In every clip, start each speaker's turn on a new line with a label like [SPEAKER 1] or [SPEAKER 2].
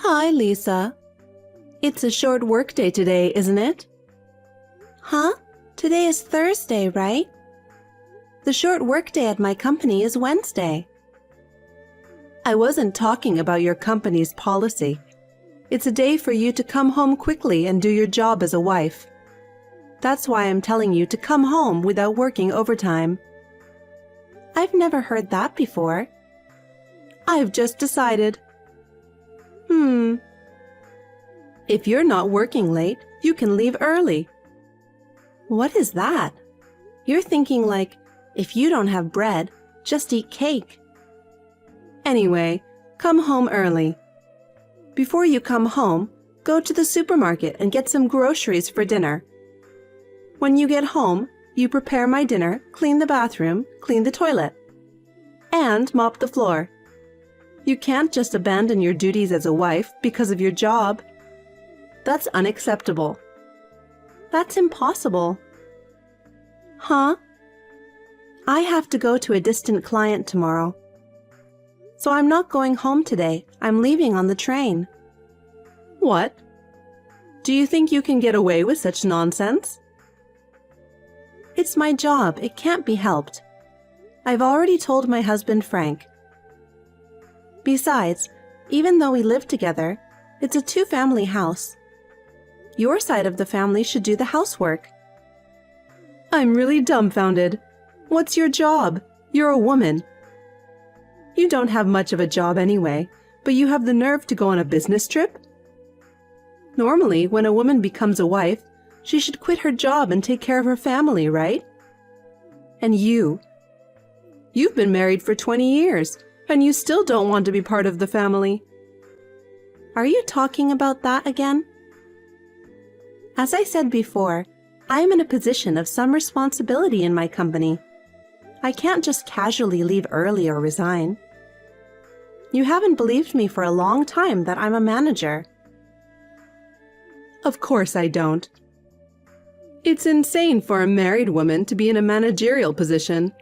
[SPEAKER 1] Hi, Lisa. It's a short workday today, isn't it? Huh? Today is Thursday, right? The short workday at my company is Wednesday. I wasn't talking about your company's policy. It's a day for you to come home quickly and do your job as a wife. That's why I'm telling you to come home without working overtime. I've never heard that before. I've just decided. If you're not working late, you can leave early. What is that? You're thinking like, if you don't have bread, just eat cake. Anyway, come home early. Before you come home, go to the supermarket and get some groceries for dinner. When you get home, you prepare my dinner, clean the bathroom, clean the toilet, and mop the floor. You can't just abandon your duties as a wife because of your job. That's unacceptable. That's impossible. Huh? I have to go to a distant client tomorrow. So I'm not going home today. I'm leaving on the train. What? Do you think you can get away with such nonsense? It's my job. It can't be helped. I've already told my husband Frank. Besides, even though we live together, it's a two-family house. Your side of the family should do the housework. I'm really dumbfounded. What's your job? You're a woman. You don't have much of a job anyway, but you have the nerve to go on a business trip? Normally, when a woman becomes a wife, she should quit her job and take care of her family, right? And you've been married for 20 years, and you still don't want to be part of the family. Are you talking about that again? As I said before, I am in a position of some responsibility in my company. I can't just casually leave early or resign. You haven't believed me for a long time that I'm a manager. Of course I don't. It's insane for a married woman to be in a managerial position.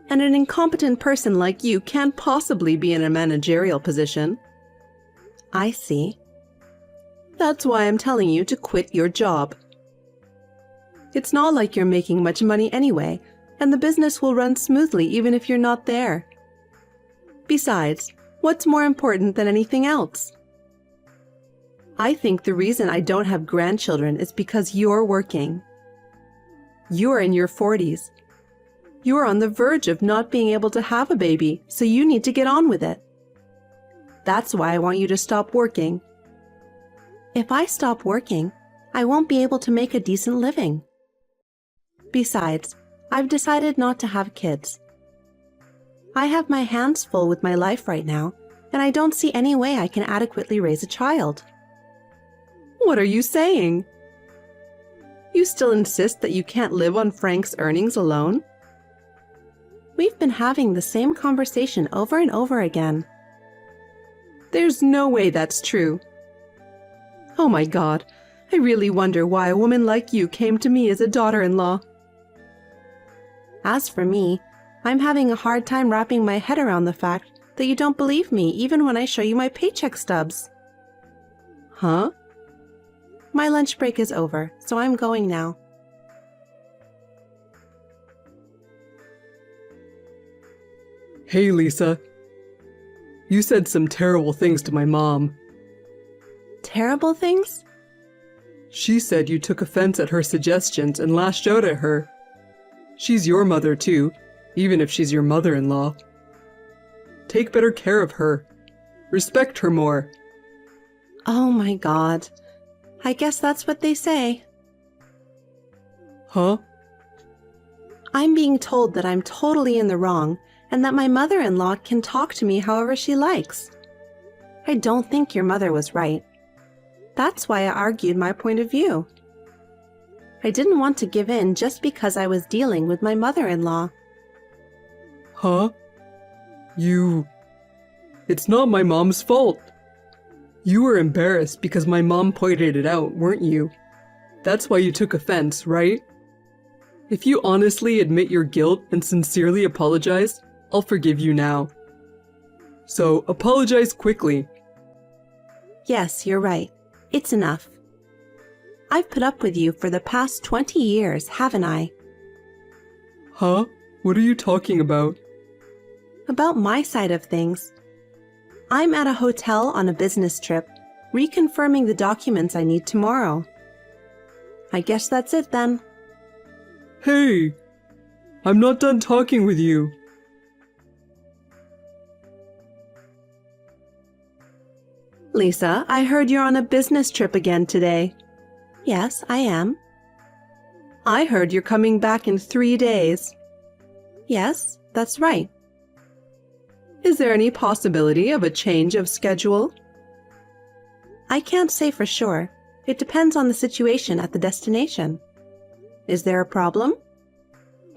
[SPEAKER 1] And an incompetent person like you can't possibly be in a managerial position. I see. That's why I'm telling you to quit your job. It's not like you're making much money anyway, and the business will run smoothly even if you're not there. Besides, what's more important than anything else? I think the reason I don't have grandchildren is because you're working. You're in your 40s. You're on the verge of not being able to have a baby, so you need to get on with it. That's why I want you to stop working. If I stop working, I won't be able to make a decent living. Besides, I've decided not to have kids. I have my hands full with my life right now, and I don't see any way I can adequately raise a child. What are you saying? You still insist that you can't live on Frank's earnings alone? We've been having the same conversation over and over again. There's no way that's true. Oh my God, I really wonder why a woman like you came to me as a daughter-in-law. As for me, I'm having a hard time wrapping my head around the fact that you don't believe me even when I show you my paycheck stubs. Huh? My lunch break is over, so I'm going now.
[SPEAKER 2] Hey, Lisa. You said some terrible things to my mom.
[SPEAKER 1] Terrible things?
[SPEAKER 2] She said you took offense at her suggestions and lashed out at her. She's your mother too, even if she's your mother-in-law. Take better care of her. Respect her more.
[SPEAKER 1] Oh my God. I guess that's what they say.
[SPEAKER 2] Huh?
[SPEAKER 1] I'm being told that I'm totally in the wrong and that my mother-in-law can talk to me however she likes. I don't think your mother was right. That's why I argued my point of view. I didn't want to give in just because I was dealing with my mother-in-law.
[SPEAKER 2] Huh? It's not my mom's fault. You were embarrassed because my mom pointed it out, weren't you? That's why you took offense, right? If you honestly admit your guilt and sincerely apologize, I'll forgive you now. So apologize quickly.
[SPEAKER 1] Yes, you're right. It's enough. I've put up with you for the past 20 years, haven't I?
[SPEAKER 2] Huh? What are you talking about?
[SPEAKER 1] About my side of things. I'm at a hotel on a business trip, reconfirming the documents I need tomorrow. I guess that's it then.
[SPEAKER 2] Hey! I'm not done talking with you.
[SPEAKER 1] Lisa, I heard you're on a business trip again today. Yes, I am. I heard you're coming back in 3 days. Yes, that's right. Is there any possibility of a change of schedule? I can't say for sure. It depends on the situation at the destination. Is there a problem?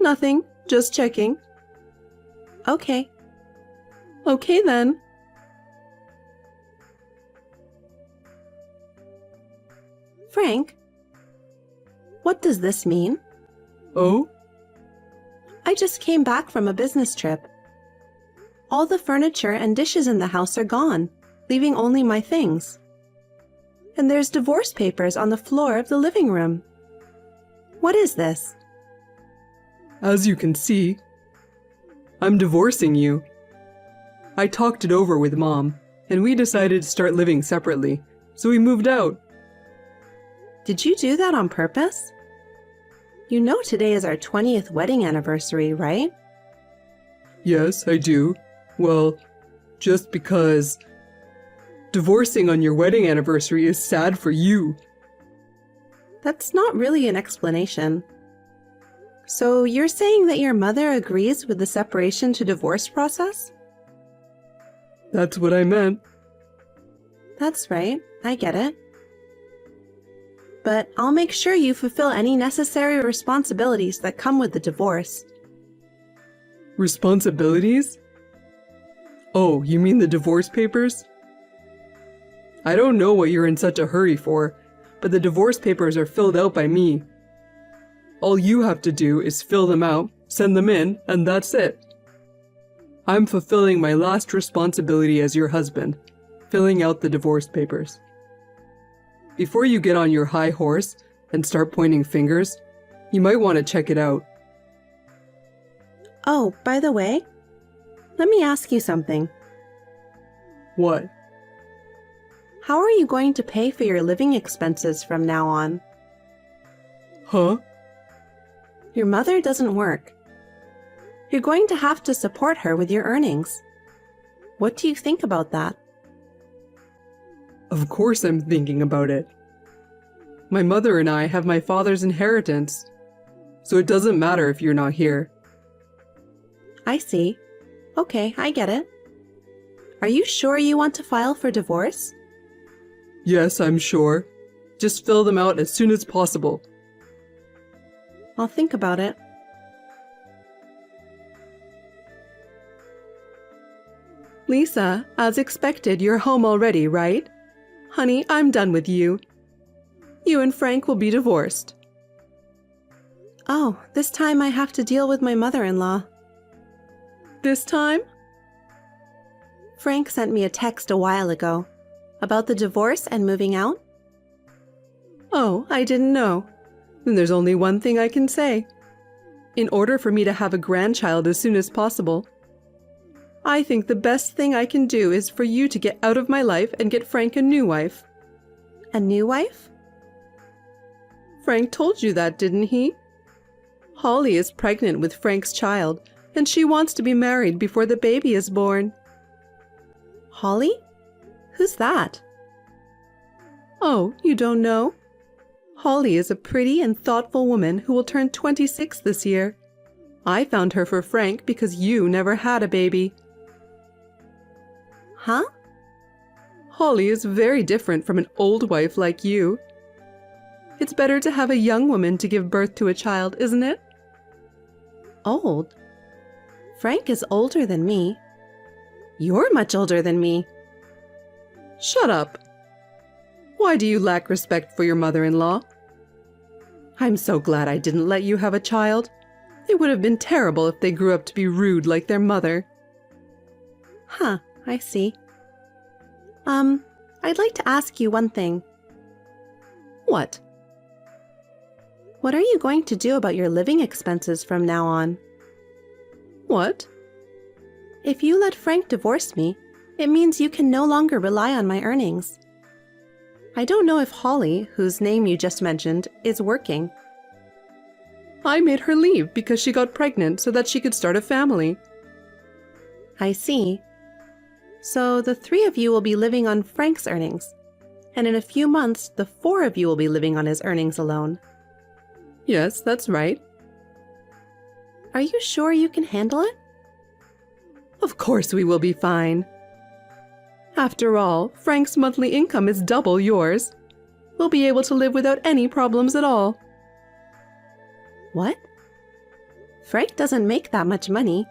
[SPEAKER 1] Nothing, just checking. Okay. Okay then. Frank, what does this mean?
[SPEAKER 2] Oh?
[SPEAKER 1] I just came back from a business trip. All the furniture and dishes in the house are gone, leaving only my things. And there's divorce papers on the floor of the living room. What is this?
[SPEAKER 2] As you can see, I'm divorcing you. I talked it over with Mom, and we decided to start living separately, so we moved out.
[SPEAKER 1] Did you do that on purpose? You know today is our 20th wedding anniversary, right?
[SPEAKER 2] Yes, I do. Well, just because divorcing on your wedding anniversary is sad for you.
[SPEAKER 1] That's not really an explanation. So you're saying that your mother agrees with the separation to divorce process?
[SPEAKER 2] That's what I meant.
[SPEAKER 1] That's right, I get it. But I'll make sure you fulfill any necessary responsibilities that come with the divorce.
[SPEAKER 2] Responsibilities? Oh, you mean the divorce papers? I don't know what you're in such a hurry for, but the divorce papers are filled out by me. All you have to do is fill them out, send them in, and that's it. I'm fulfilling my last responsibility as your husband, filling out the divorce papers. Before you get on your high horse and start pointing fingers, you might want to check it out.
[SPEAKER 1] Oh, by the way, let me ask you something.
[SPEAKER 2] What?
[SPEAKER 1] How are you going to pay for your living expenses from now on?
[SPEAKER 2] Huh?
[SPEAKER 1] Your mother doesn't work. You're going to have to support her with your earnings. What do you think about that?
[SPEAKER 2] Of course I'm thinking about it. My mother and I have my father's inheritance, so it doesn't matter if you're not here.
[SPEAKER 1] I see. Okay, I get it. Are you sure you want to file for divorce?
[SPEAKER 2] Yes, I'm sure. Just fill them out as soon as possible.
[SPEAKER 1] I'll think about it. Lisa, as expected, you're home already, right? Honey, I'm done with you. You and Frank will be divorced. Oh, this time I have to deal with my mother-in-law. This time? Frank sent me a text a while ago about the divorce and moving out. Oh, I didn't know. Then there's only one thing I can say. In order for me to have a grandchild as soon as possible, I think the best thing I can do is for you to get out of my life and get Frank a new wife. A new wife? Frank told you that, didn't he? Holly is pregnant with Frank's child, and she wants to be married before the baby is born. Holly? Who's that? Oh, you don't know? Holly is a pretty and thoughtful woman who will turn 26 this year. I found her for Frank because you never had a baby. Huh? Holly is very different from an old wife like you. It's better to have a young woman to give birth to a child, isn't it? Old? Frank is older than me. You're much older than me. Shut up. Why do you lack respect for your mother-in-law? I'm so glad I didn't let you have a child. It would have been terrible if they grew up to be rude like their mother. Huh, I see. I'd like to ask you one thing.
[SPEAKER 2] What?
[SPEAKER 1] What are you going to do about your living expenses from now on?
[SPEAKER 2] What?
[SPEAKER 1] If you let Frank divorce me, it means you can no longer rely on my earnings. I don't know if Holly, whose name you just mentioned, is working.
[SPEAKER 2] I made her leave because she got pregnant so that she could start a family.
[SPEAKER 1] I see. So the 3 of you will be living on Frank's earnings, and in a few months, the 4 of you will be living on his earnings alone.
[SPEAKER 2] Yes, that's right.
[SPEAKER 1] Are you sure you can handle it?
[SPEAKER 2] Of course we will be fine. After all, Frank's monthly income is double yours. We'll be able to live without any problems at all.
[SPEAKER 1] What? Frank doesn't make that much money.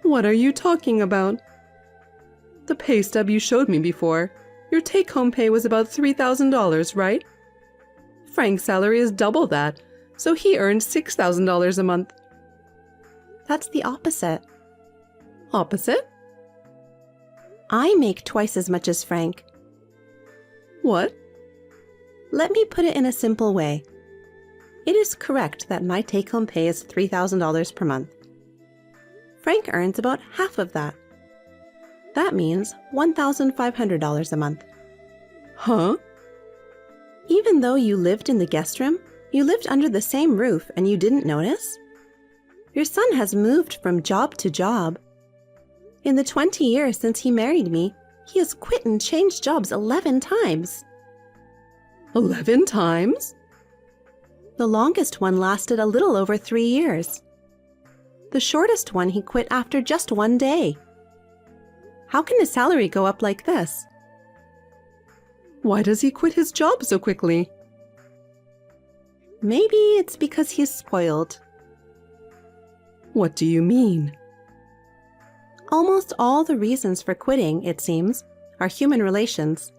[SPEAKER 2] What are you talking about? The pay stub you showed me before. Your take-home pay was about $3,000, right? Frank's salary is double that, so he earns $6,000 a month.
[SPEAKER 1] That's the opposite.
[SPEAKER 2] Opposite?
[SPEAKER 1] I make twice as much as Frank.
[SPEAKER 2] What?
[SPEAKER 1] Let me put it in a simple way. It is correct that my take-home pay is $3,000 per month. Frank earns about half of that. That means $1,500 a month.
[SPEAKER 2] Huh?
[SPEAKER 1] Even though you lived in the guest room, you lived under the same roof and you didn't notice? Your son has moved from job to job. In the 20 years since he married me, he has quit and changed jobs 11 times.
[SPEAKER 2] 11 times?
[SPEAKER 1] The longest one lasted a little over 3 years. The shortest one he quit after just 1 day. How can his salary go up like this?
[SPEAKER 2] Why does he quit his job so quickly?
[SPEAKER 1] Maybe it's because he's spoiled.
[SPEAKER 2] What do you mean?
[SPEAKER 1] Almost all the reasons for quitting, it seems, are human relations.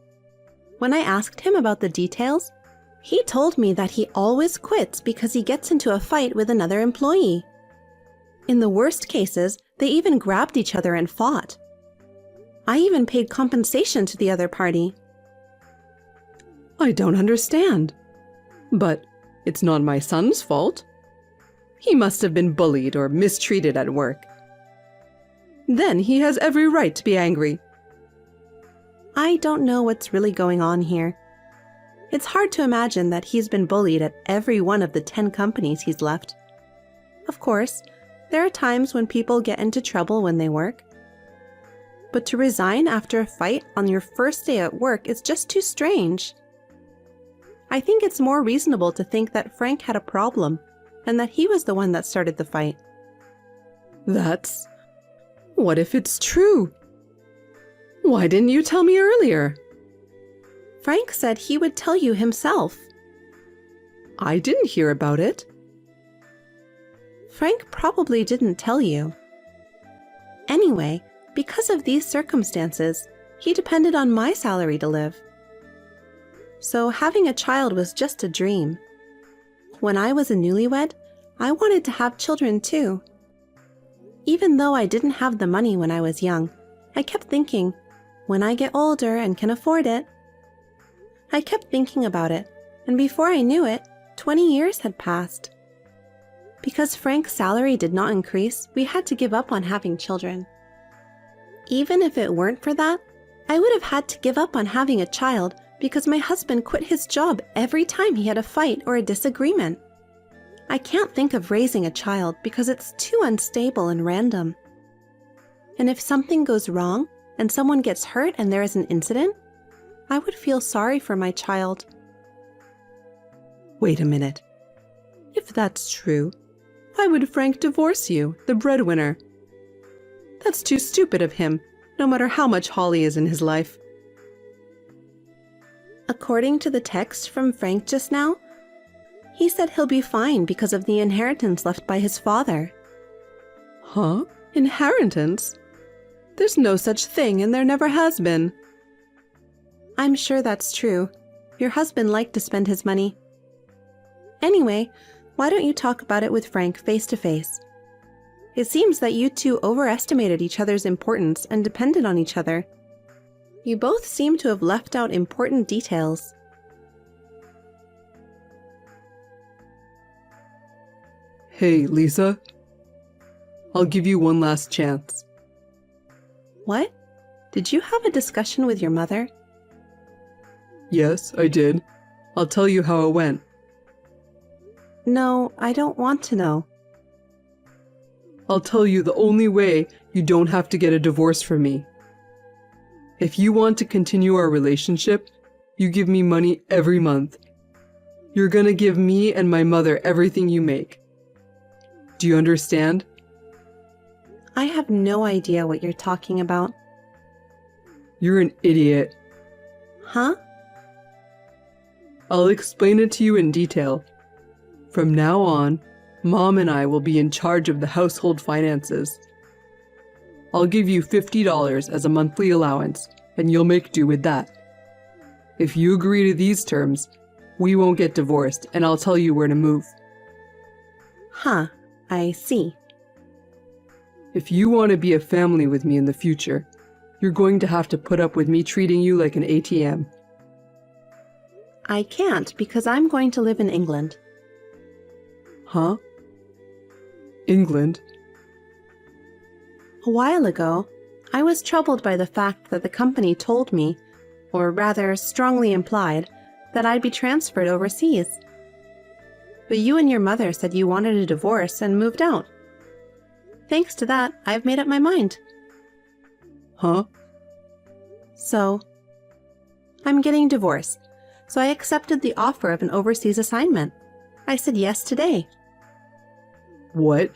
[SPEAKER 1] When I asked him about the details, he told me that he always quits because he gets into a fight with another employee. In the worst cases, they even grabbed each other and fought. I even paid compensation to the other party.
[SPEAKER 2] I don't understand. But it's not my son's fault. He must have been bullied or mistreated at work. Then he has every right to be angry.
[SPEAKER 1] I don't know what's really going on here. It's hard to imagine that he's been bullied at every one of the 10 companies he's left. Of course, there are times when people get into trouble when they work. But to resign after a fight on your first day at work is just too strange. I think it's more reasonable to think that Frank had a problem and that he was the one that started the fight.
[SPEAKER 2] What if it's true? Why didn't you tell me earlier?
[SPEAKER 1] Frank said he would tell you himself.
[SPEAKER 2] I didn't hear about it.
[SPEAKER 1] Frank probably didn't tell you. Anyway, because of these circumstances, he depended on my salary to live. So having a child was just a dream. When I was a newlywed, I wanted to have children too. Even though I didn't have the money when I was young, I kept thinking, when I get older and can afford it. I kept thinking about it, and before I knew it, 20 years had passed. Because Frank's salary did not increase, we had to give up on having children. Even if it weren't for that, I would have had to give up on having a child because my husband quit his job every time he had a fight or a disagreement. I can't think of raising a child because it's too unstable and random. And if something goes wrong and someone gets hurt and there is an incident, I would feel sorry for my child.
[SPEAKER 2] Wait a minute. If that's true, why would Frank divorce you, the breadwinner? That's too stupid of him, no matter how much Holly is in his life.
[SPEAKER 1] According to the text from Frank just now, he said he'll be fine because of the inheritance left by his father.
[SPEAKER 2] Huh? Inheritance? There's no such thing and there never has been.
[SPEAKER 1] I'm sure that's true. Your husband liked to spend his money. Anyway, why don't you talk about it with Frank face to face? It seems that you two overestimated each other's importance and depended on each other. You both seem to have left out important details.
[SPEAKER 2] Hey, Lisa. I'll give you one last chance.
[SPEAKER 1] What? Did you have a discussion with your mother?
[SPEAKER 2] Yes, I did. I'll tell you how it went.
[SPEAKER 1] No, I don't want to know.
[SPEAKER 2] I'll tell you the only way you don't have to get a divorce from me. If you want to continue our relationship, you give me money every month. You're gonna give me and my mother everything you make. Do you understand?
[SPEAKER 1] I have no idea what you're talking about.
[SPEAKER 2] You're an idiot.
[SPEAKER 1] Huh?
[SPEAKER 2] I'll explain it to you in detail. From now on, Mom and I will be in charge of the household finances. I'll give you $50 as a monthly allowance, and you'll make do with that. If you agree to these terms, we won't get divorced, and I'll tell you where to move.
[SPEAKER 1] Huh, I see.
[SPEAKER 2] If you want to be a family with me in the future, you're going to have to put up with me treating you like an ATM.
[SPEAKER 1] I can't because I'm going to live in England.
[SPEAKER 2] Huh? England?
[SPEAKER 1] A while ago, I was troubled by the fact that the company told me, or rather strongly implied, that I'd be transferred overseas. But you and your mother said you wanted a divorce and moved out. Thanks to that, I've made up my mind.
[SPEAKER 2] Huh?
[SPEAKER 1] So, I'm getting divorced, so I accepted the offer of an overseas assignment. I said yes today.
[SPEAKER 2] What?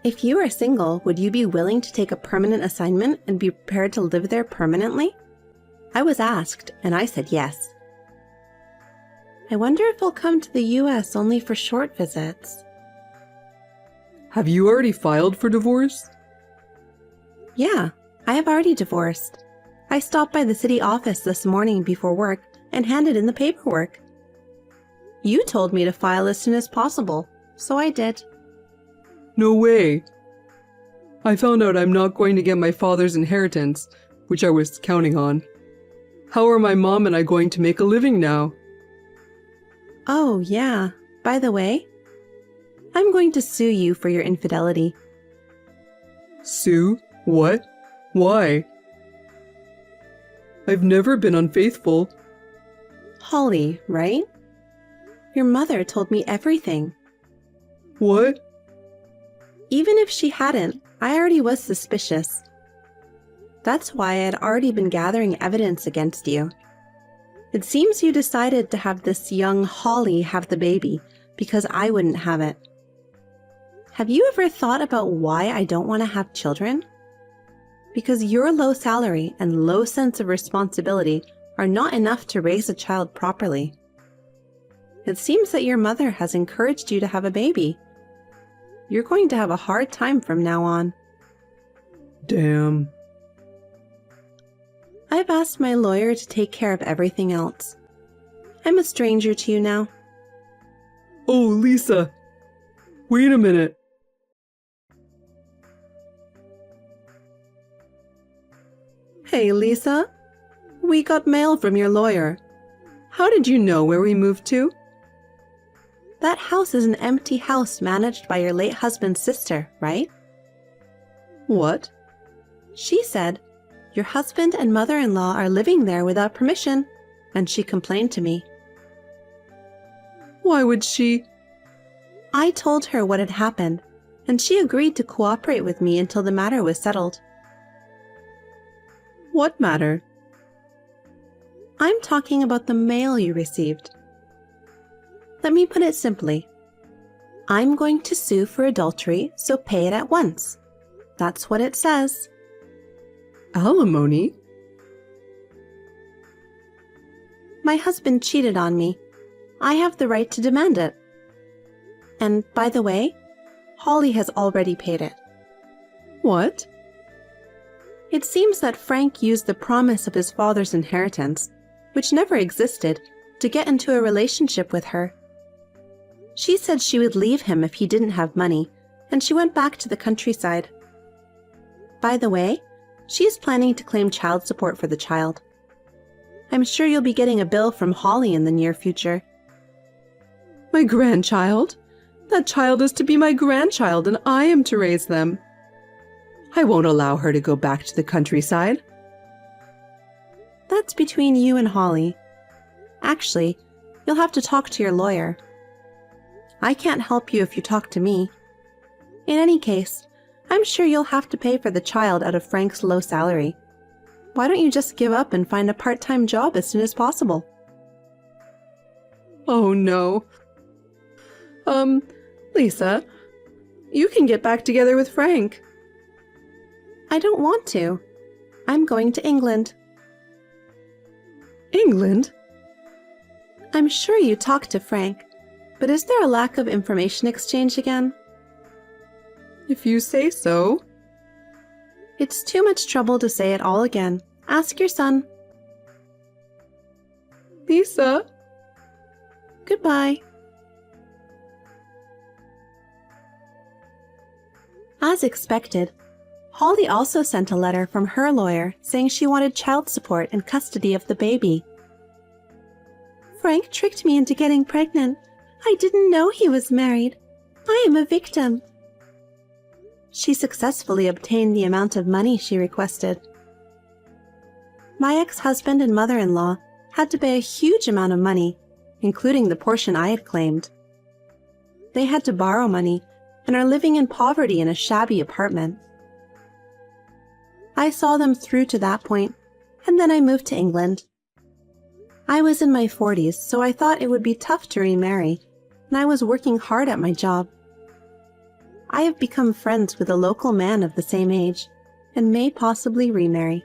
[SPEAKER 1] If you are single, would you be willing to take a permanent assignment and be prepared to live there permanently? I was asked, and I said yes. I wonder if I'll come to the US only for short visits.
[SPEAKER 2] Have you already filed for divorce?
[SPEAKER 1] Yeah, I have already divorced. I stopped by the city office this morning before work and handed in the paperwork. You told me to file as soon as possible, so I did.
[SPEAKER 2] No way. I found out I'm not going to get my father's inheritance, which I was counting on. How are my mom and I going to make a living now?
[SPEAKER 1] Oh, yeah. By the way, I'm going to sue you for your infidelity.
[SPEAKER 2] Sue? What? Why? I've never been unfaithful.
[SPEAKER 1] Holly, right? Your mother told me everything.
[SPEAKER 2] What?
[SPEAKER 1] Even if she hadn't, I already was suspicious. That's why I had already been gathering evidence against you. It seems you decided to have this young Holly have the baby because I wouldn't have it. Have you ever thought about why I don't want to have children? Because your low salary and low sense of responsibility are not enough to raise a child properly. It seems that your mother has encouraged you to have a baby. You're going to have a hard time from now on.
[SPEAKER 2] Damn.
[SPEAKER 1] I've asked my lawyer to take care of everything else. I'm a stranger to you now.
[SPEAKER 2] Oh, Lisa. Wait a minute.
[SPEAKER 1] Hey, Lisa. We got mail from your lawyer. How did you know where we moved to? That house is an empty house managed by your late husband's sister, right?
[SPEAKER 2] What?
[SPEAKER 1] She said, your husband and mother-in-law are living there without permission, and she complained to me.
[SPEAKER 2] Why would she?
[SPEAKER 1] I told her what had happened, and she agreed to cooperate with me until the matter was settled.
[SPEAKER 2] What matter?
[SPEAKER 1] I'm talking about the mail you received. Let me put it simply. I'm going to sue for adultery, so pay it at once. That's what it says.
[SPEAKER 2] Alimony?
[SPEAKER 1] My husband cheated on me. I have the right to demand it. And by the way, Holly has already paid it.
[SPEAKER 2] What?
[SPEAKER 1] It seems that Frank used the promise of his father's inheritance, which never existed, to get into a relationship with her. She said she would leave him if he didn't have money, and she went back to the countryside. By the way, She is planning to claim child support for the child. I'm sure you'll be getting a bill from Holly in the near future.
[SPEAKER 2] My grandchild? That child is to be my grandchild and I am to raise them. I won't allow her to go back to the countryside.
[SPEAKER 1] That's between you and Holly. Actually, you'll have to talk to your lawyer. I can't help you if you talk to me. In any case, I'm sure you'll have to pay for the child out of Frank's low salary. Why don't you just give up and find a part-time job as soon as possible?
[SPEAKER 2] Oh no. Lisa, you can get back together with Frank.
[SPEAKER 1] I don't want to. I'm going to England.
[SPEAKER 2] England?
[SPEAKER 1] I'm sure you talked to Frank, but is there a lack of information exchange again?
[SPEAKER 2] If you say so.
[SPEAKER 1] It's too much trouble to say it all again. Ask your son.
[SPEAKER 2] Lisa?
[SPEAKER 1] Goodbye. As expected, Holly also sent a letter from her lawyer saying she wanted child support and custody of the baby. Frank tricked me into getting pregnant. I didn't know he was married. I am a victim. She successfully obtained the amount of money she requested. My ex-husband and mother-in-law had to pay a huge amount of money, including the portion I had claimed. They had to borrow money and are living in poverty in a shabby apartment. I saw them through to that point, and then I moved to England. I was in my 40s, so I thought it would be tough to remarry, and I was working hard at my job. I have become friends with a local man of the same age, and may possibly remarry.